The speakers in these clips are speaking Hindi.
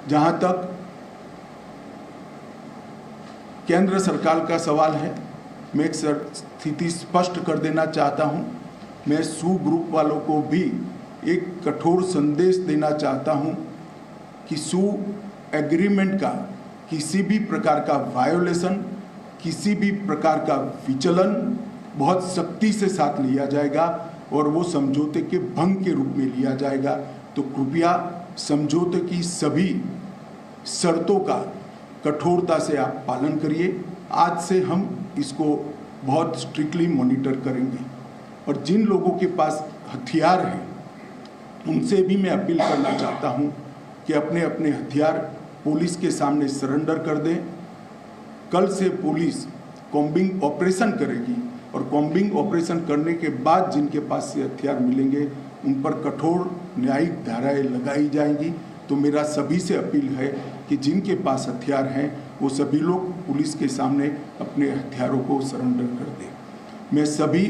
जहां तक केंद्र सरकार का सवाल है, मैं एक स्थिति स्पष्ट कर देना चाहता हूं। मैं सू ग्रुप वालों को भी एक कठोर संदेश देना चाहता हूं कि सू एग्रीमेंट का किसी भी प्रकार का वायोलेशन, किसी भी प्रकार का विचलन बहुत सख्ती से साथ लिया जाएगा और वो समझौते के भंग के रूप में लिया जाएगा। तो कृपया समझौते की सभी शर्तों का कठोरता से आप पालन करिए। आज से हम इसको बहुत स्ट्रिक्टली मॉनिटर करेंगे और जिन लोगों के पास हथियार हैं उनसे भी मैं अपील करना चाहता हूं कि अपने अपने हथियार पुलिस के सामने सरेंडर कर दें। कल से पुलिस कॉम्बिंग ऑपरेशन करेगी और कॉम्बिंग ऑपरेशन करने के बाद जिनके पास से हथियार मिलेंगे उन पर कठोर न्यायिक धाराएं लगाई जाएंगी। तो मेरा सभी से अपील है कि जिनके पास हथियार हैं वो सभी लोग पुलिस के सामने अपने हथियारों को सरेंडर कर दें। मैं सभी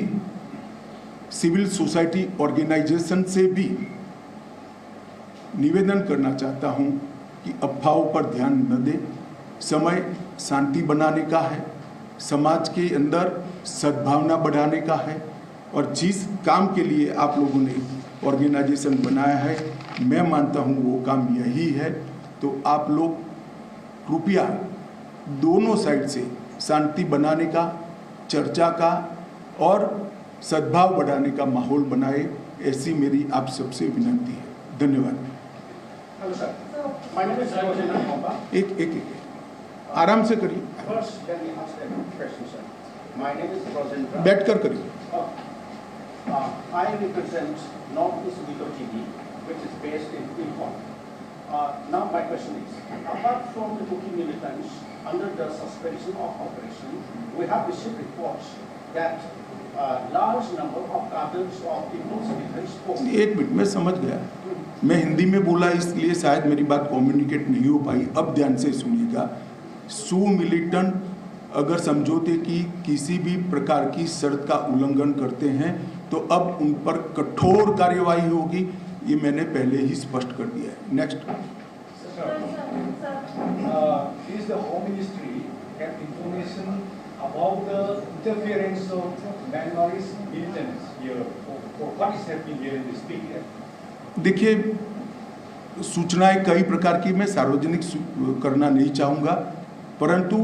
सिविल सोसाइटी ऑर्गेनाइजेशन से भी निवेदन करना चाहता हूं कि अफवाहों पर ध्यान न दें। समय शांति बनाने का है, समाज के अंदर सद्भावना बढ़ाने का है और जिस काम के लिए आप लोगों ने ऑर्गेनाइजेशन बनाया है मैं मानता हूं वो काम यही है। तो आप लोग कृपया दोनों साइड से शांति बनाने का, चर्चा का और सद्भाव बढ़ाने का माहौल बनाए, ऐसी मेरी आप सबसे विनती है। धन्यवाद। एक आराम से करिए, बैठ कर करिए। I represent Northeast Veto TV, which is based in Import. Now my question is, apart from the Houthi militants under the suspension of operation, we have received reports that large number of cadres of People's Defense Force. एक मिनट, मैं समझ गया। मैं हिंदी में बोला इसलिए शायद मेरी बात कम्युनिकेट नहीं हो पाई। अब ध्यान से सुनिएगा। सू मिलिटेंट अगर समझौते की किसी भी प्रकार की शर्त का उल्लंघन करते हैं तो अब उन पर कठोर कार्यवाही होगी, ये मैंने पहले ही स्पष्ट कर दिया है। Next. Is the Home Ministry have information about the interference of Myanmar's militants here for what is happening here in this period? देखिए, सूचनाएं कई प्रकार की मैं सार्वजनिक करना नहीं चाहूँगा, परंतु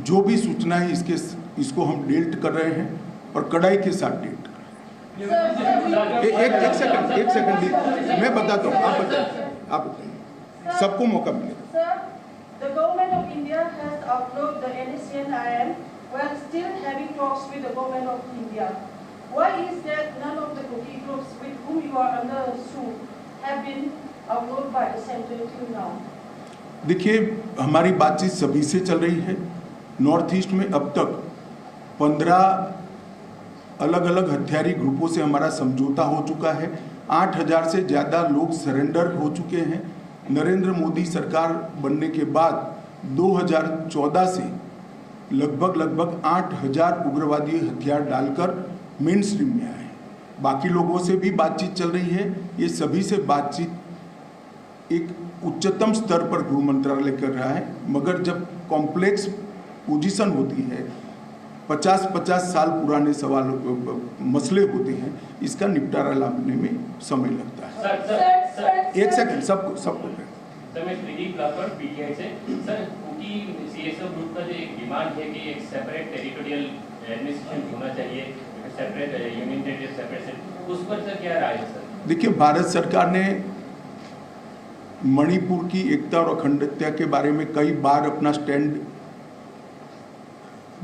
जो भी सूचनाएं इसको हम डील कर रहे हैं और कड़ाई के साथ डील कर रहे हैं। एक सेकंड मैं बताता हूँ, आप बताइए, सबको मौका मिलेगा। The government of India has outlawed the NSC and IM while still having talks with the government of India. Why is that none of the Houthi groups with whom you are under suit have been outlawed by the center till now? देखिए, हमारी बातचीत सभी से चल रही है। नॉर्थ ईस्ट में अब तक 15 अलग अलग हथियारी ग्रुपों से हमारा समझौता हो चुका है। 8000 से ज़्यादा लोग सरेंडर हो चुके हैं। नरेंद्र मोदी सरकार बनने के बाद 2014 से लगभग 8000 उग्रवादी हथियार डालकर मेन स्ट्रीम में आए। बाकी लोगों से भी बातचीत चल रही है। ये सभी से बातचीत एक उच्चतम स्तर पर गृह मंत्रालय कर रहा है, मगर जब कॉम्प्लेक्स पोजीशन होती है, 50-50 साल पुराने मसले होते हैं, इसका निपटारा लाने में समय लगता है। एक सेकंड, सबको सर, मैं त्रिदीप लापर पीटीआई से। सर, हूथी सीएसएफ ग्रुप का जो एक डिमांड है कि एक सेपरेट टेरिटोरियल एडमिनिस्ट्रेशन होना चाहिए, सेपरेट यूनियन टेरिटरी सेपरेट, उस पर सर क्या राय है सर? देखिए, भारत सरकार ने मणिपुर की एकता और अखंडता के बारे में कई बार अपना स्टैंड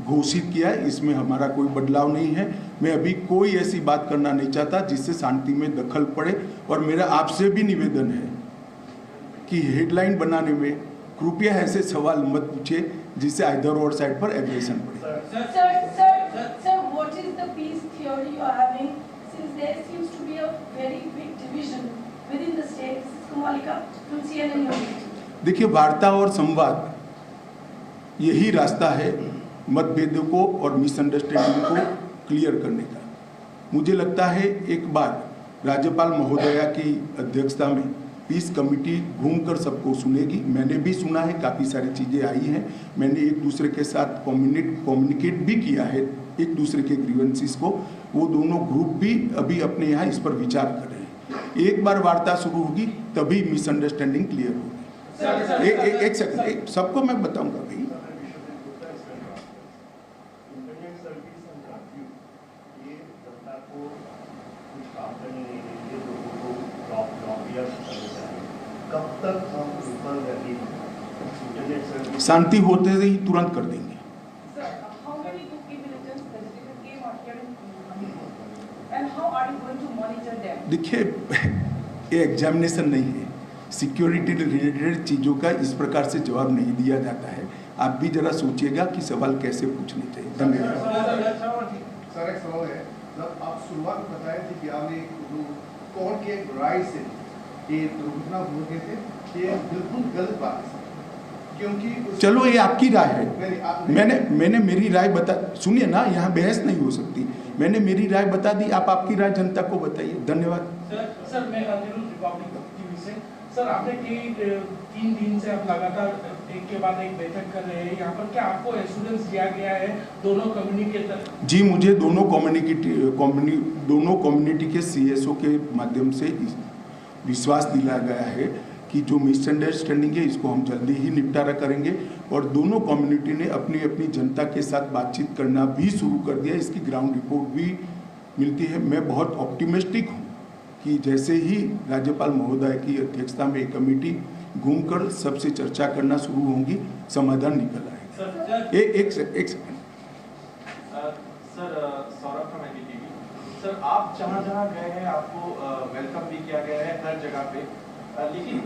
घोषित किया है। इसमें हमारा कोई बदलाव नहीं है। मैं अभी कोई ऐसी बात करना नहीं चाहता जिससे शांति में दखल पड़े, और मेरा आपसे भी निवेदन है कि हेडलाइन बनाने में कृपया ऐसे सवाल मत पूछिए जिससे आइदर और साइड पर एग्रेशन पड़े। Sir, what is the peace theory you are having, since there seems to be a very big division within the state? Kumalika from CNN News. देखिए, वार्ता और संवाद यही रास्ता है मतभेदों को और मिसअंडरस्टैंडिंग को क्लियर करने का। मुझे लगता है एक बार राज्यपाल महोदया की अध्यक्षता में पीस कमेटी घूमकर सबको सुनेगी। मैंने भी सुना है, काफ़ी सारी चीज़ें आई हैं। मैंने एक दूसरे के साथ कम्युनिकेट भी किया है, एक दूसरे के ग्रीवेंसेस को। वो दोनों ग्रुप भी अभी अपने यहाँ इस पर विचार कर रहे हैं। एक बार वार्ता शुरू होगी तभी मिसअंडरस्टैंडिंग क्लियर होगी। एक सेकंड, सबको मैं बताऊंगा भाई। कब तक हम विफल रहेंगे? शांति होते ही तुरंत कर देंगे। Sir, how many Kuki militants specifically came out here in Manipur? And how are you going to monitor them? देखिए, ये एग्जामिनेशन नहीं है, सिक्योरिटी रिलेटेड चीज़ों का इस प्रकार से जवाब नहीं दिया जाता है। आप भी जरा सोचिएगा कि सवाल कैसे पूछने चाहिए। धन्यवाद। सर एक सवाल है, जब आप शुरुआत में बताए थे कि आपने कौन की एक राय से ये दुर्घटना हो गए थे, ये बिल्कुल गलत बात है क्योंकि चलो ये आपकी राय है। मैंने मेरी राय बता, सुनिए ना, यहाँ बहस नहीं हो सकती। मैंने मेरी राय बता दी, आप आपकी राय जनता को बताइए। धन्यवाद। सर मैं रिपब्लिक टीवी से। सर आपने 3 दिन से आप लगातार एक के बाद एक बैठक कर रहे हैं यहाँ पर, क्या आपको एश्योरेंस दिया गया है दोनों कम्युनिकेटर? जी, मुझे दोनों कम्युनिटी के सीएसओ के माध्यम से विश्वास दिलाया गया है कि जो मिसअंडरस्टैंडिंग है इसको हम जल्दी ही निपटारा करेंगे। और दोनों कम्युनिटी ने अपनी अपनी जनता के साथ बातचीत करना भी शुरू कर दिया। इसकी ग्राउंड रिपोर्ट भी मिलती है। मैं बहुत ऑप्टिमिस्टिक हूँ कि जैसे ही राज्यपाल महोदय की अध्यक्षता में एक कमेटी घूमकर सबसे चर्चा करना शुरू होगी, समाधान निकल आएगा। एक second. Sir Saurabh from NDTV. Sir आप जहाँ गए हैं आपको वेलकम भी किया गया है हर जगह पे, लेकिन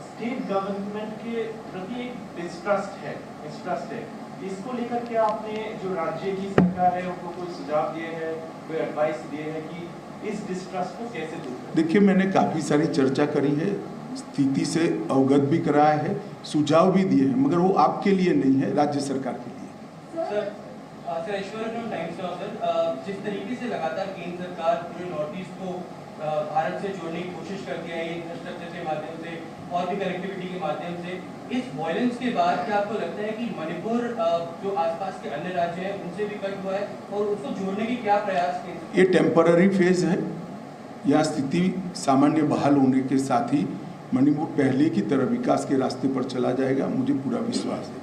स्टेट गवर्नमेंट के प्रति एक मिसट्रस्ट है। इसको लेकर के आपने जो राज्य की सरकार है उनको कोई सुझाव दिए हैं, कोई एडवाइस दिए हैं कि इस डिस्ट्रस्ट को कैसे दूर करें? देखिए, मैंने काफ़ी सारी चर्चा करी है, स्थिति से अवगत भी कराया है, सुझाव भी दिए हैं, मगर वो आपके लिए नहीं है, राज्य सरकार के लिए। Sir Aishwarya from times now. Sir जिस तरीके से लगातार केंद्र सरकार पूरे नॉर्थ ईस्ट को भारत से जोड़ने की कोशिश करती है इंफ्रास्ट्रक्चर के माध्यम से और भी कनेक्टिविटी के माध्यम से, इस वायलेंस के बाद क्या आपको लगता है कि मणिपुर जो आसपास के अन्य राज्य हैं उनसे भी कट हुआ है और उसको जोड़ने की क्या प्रयास किए? ये टेम्पररी फेज है। यहाँ स्थिति सामान्य बहाल होने के साथ ही मणिपुर पहले की तरह विकास के रास्ते पर चला जाएगा, मुझे पूरा विश्वास है।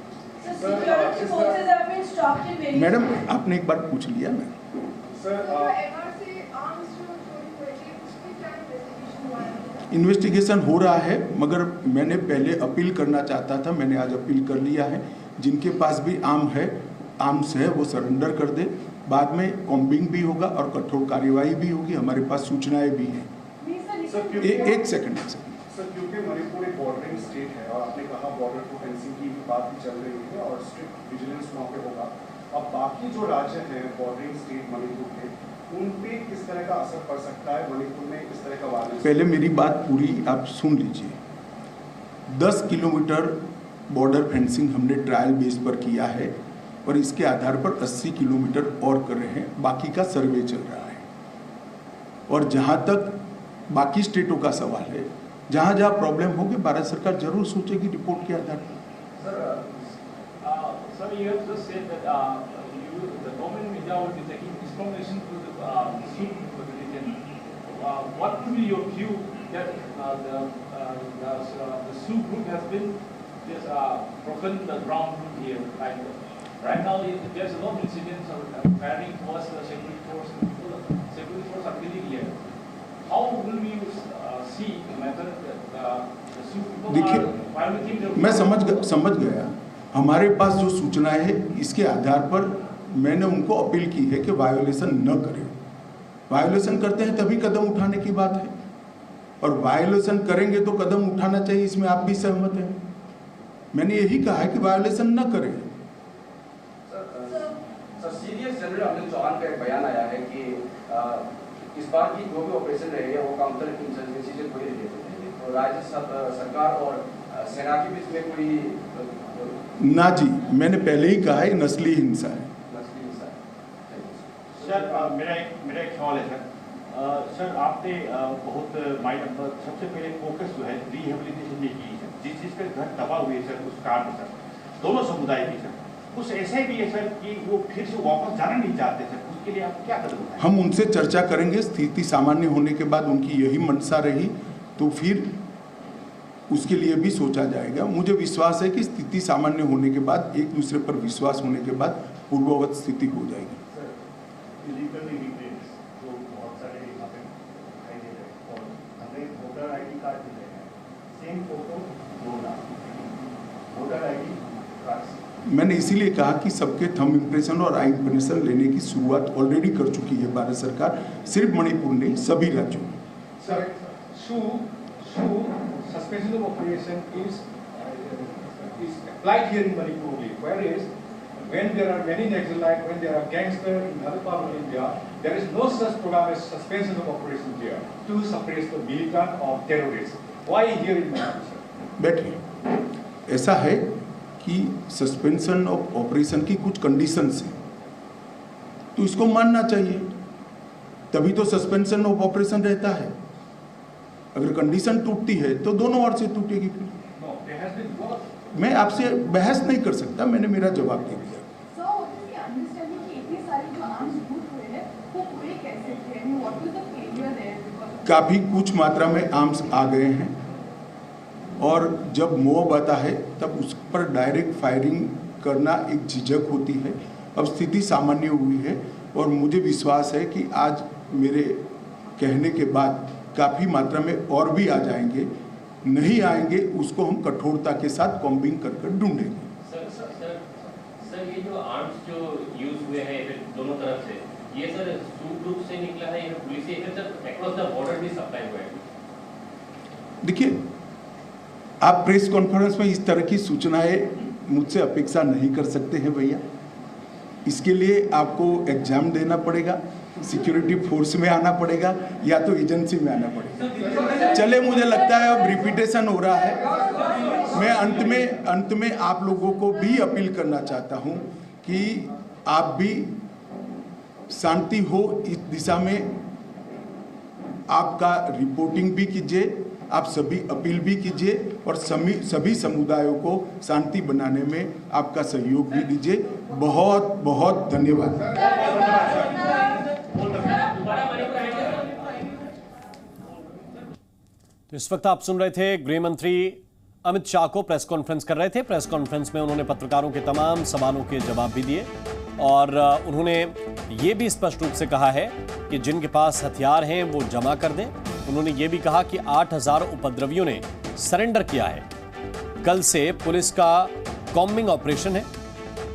मैडम, आपने एक बार पूछ लिया। इन्वेस्टिगेशन हो रहा है, मगर मैंने पहले अपील करना चाहता था, मैंने आज अपील कर लिया है। जिनके पास भी आर्म्स है वो सरेंडर कर दे। बाद में कॉम्बिंग भी होगा और कठोर कार्यवाही भी होगी। हमारे पास सूचनाएं भी हैं। एक सेकंड। सर, क्योंकि मणिपुर एक बॉर्डरिंग स्टेट है और आपने कहा बॉर्डर को फेंसिंग की बात भी चल रही है और स्ट्रिक्ट विजिलेंस वहाँ पे होगा। अब बाकी जो राज्य हैं बॉर्डरिंग स्टेट मणिपुर के, उन पे किस तरह का असर पड़ सकता है? मणिपुर में इस तरह का वायलेंस। पहले मेरी बात पूरी आप सुन लीजिए। 10 किलोमीटर बॉर्डर फेंसिंग हमने ट्रायल बेस पर किया है और इसके आधार पर 80 किलोमीटर और कर रहे हैं। बाकी का सर्वे चल रहा है। और जहाँ तक बाकी स्टेटों का सवाल है, जहाँ जहाँ प्रॉब्लम होगी भारत सरकार जरूर सोचेगी रिपोर्ट के आधार पर। Sir, you have just said that the government media will be taking strong action to the Muslim religion. What will be your view that the Sioux group has been broken the ground rule here? Like right now, there's a lot of incidents of firing towards the security force. Security force are killing here. How will we see the matter that the Sioux people are violating their? मैं समझ गया। हमारे पास जो सूचनाएं है इसके आधार पर मैंने उनको अपील की है कि वायोलेशन न करें। वायोलेशन करते हैं तभी कदम उठाने की बात है, और वायोलेशन करेंगे तो कदम उठाना चाहिए, इसमें आप भी सहमत हैं। मैंने यही कहा है कि वायोलेशन न करें। सर सीरियस जनरल अनिल चौहान का एक बयान आया है कि इस बार की जो भी ऑपरेशन रहे हैं वो काउंटर इंसर्जेंसी से कोई रिलेटेड नहीं है, तो राज्य सरकार और सेना के बीच में कोई ना जी, मैंने पहले ही कहा है नस्ली हिंसा है। सर मेरा एक सवाल है सर। सर आपने बहुत सबसे पहले फोकस जो है रिहेबिलिटेशन में की है, जिस चीज़ का घर तबाह हुए सर उस कारण सर दोनों समुदाय की सर कुछ ऐसे भी है सर कि वो फिर से वापस जाना नहीं चाहते सर, उसके लिए आप क्या कदम उठाएंगे? हम उनसे चर्चा करेंगे। स्थिति सामान्य होने के बाद उनकी यही मंशा रही तो फिर उसके लिए भी सोचा जाएगा। मुझे विश्वास है कि स्थिति सामान्य होने के बाद, एक दूसरे पर विश्वास होने के बाद पूर्ववत स्थिति हो जाएगी। सर इलीगल इमिग्रेंट्स जो बहुत सारे यहाँ पे दिखाई दे रहे हैं और हमें वोटर ID कार्ड मिले हैं, सेम फोटो बोला वोटर ID कार्ड। मैंने इसीलिए कहा कि सबके थंब इम्प्रेशन और आई इम्प्रेशन लेने की शुरुआत ऑलरेडी कर चुकी है भारत सरकार, सिर्फ मणिपुर नहीं सभी राज्यों में। Sir suspension of operation is applied here in Manipur only, whereas when there are many Naxalites, when there are gangsters in other part of India, there is no such program as suspension of operation here to suppress the militant or terrorists. Why here in Manipur, sir? बैठिए, ऐसा है कि सस्पेंशन ऑफ ऑपरेशन की कुछ कंडीशंस हैं, तो इसको मानना चाहिए, तभी तो सस्पेंशन ऑफ ऑपरेशन रहता है। अगर कंडीशन टूटती है तो दोनों ओर से टूटेगी। फिर मैं आपसे बहस नहीं कर सकता, मैंने मेरा जवाब दे दिया। काफी कुछ मात्रा में आर्म्स आ गए हैं और जब मॉब आता है तब उस पर डायरेक्ट फायरिंग करना एक झिझक होती है। अब स्थिति सामान्य हुई है और मुझे विश्वास है कि आज मेरे कहने के बाद काफ़ी मात्रा में और भी आ जाएंगे, नहीं आएंगे उसको हम कठोरता के साथ कॉम्बिंग कर ढूंढेंगे। सर ये जो आर्म्स जो यूज हुए हैं दोनों तरफ से, ये सर सू ग्रुप से निकला है या पुलिस से, सर अक्रॉस द बॉर्डर भी सप्लाई हुआ है? देखिए, आप प्रेस कॉन्फ्रेंस में इस तरह की सूचनाएं मुझसे अपेक्षा नहीं कर सकते हैं भैया। इसके लिए आपको एग्जाम देना पड़ेगा, सिक्योरिटी फोर्स में आना पड़ेगा या तो एजेंसी में आना पड़ेगा। चले, मुझे लगता है अब रिपीटेशन हो रहा है। मैं अंत में आप लोगों को भी अपील करना चाहता हूं कि आप भी शांति हो इस दिशा में आपका रिपोर्टिंग भी कीजिए, आप सभी अपील भी कीजिए और सभी समुदायों को शांति बनाने में आपका सहयोग भी दीजिए। बहुत बहुत धन्यवाद। तो इस वक्त आप सुन रहे थे गृह मंत्री अमित शाह को प्रेस कॉन्फ्रेंस कर रहे थे। प्रेस कॉन्फ्रेंस में उन्होंने पत्रकारों के तमाम सवालों के जवाब भी दिए और उन्होंने ये भी स्पष्ट रूप से कहा है कि जिनके पास हथियार हैं वो जमा कर दें। उन्होंने ये भी कहा कि 8000 उपद्रवियों ने सरेंडर किया है। कल से पुलिस का कॉम्बिंग ऑपरेशन है।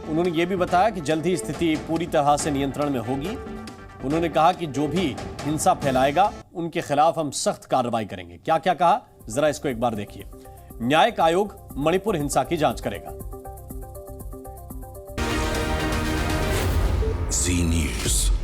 उन्होंने ये भी बताया कि जल्द ही स्थिति पूरी तरह से नियंत्रण में होगी। उन्होंने कहा कि जो भी हिंसा फैलाएगा उनके खिलाफ हम सख्त कार्रवाई करेंगे। क्या क्या कहा, जरा इसको एक बार देखिए। न्यायिक आयोग मणिपुर हिंसा की जांच करेगा। जी न्यूज़।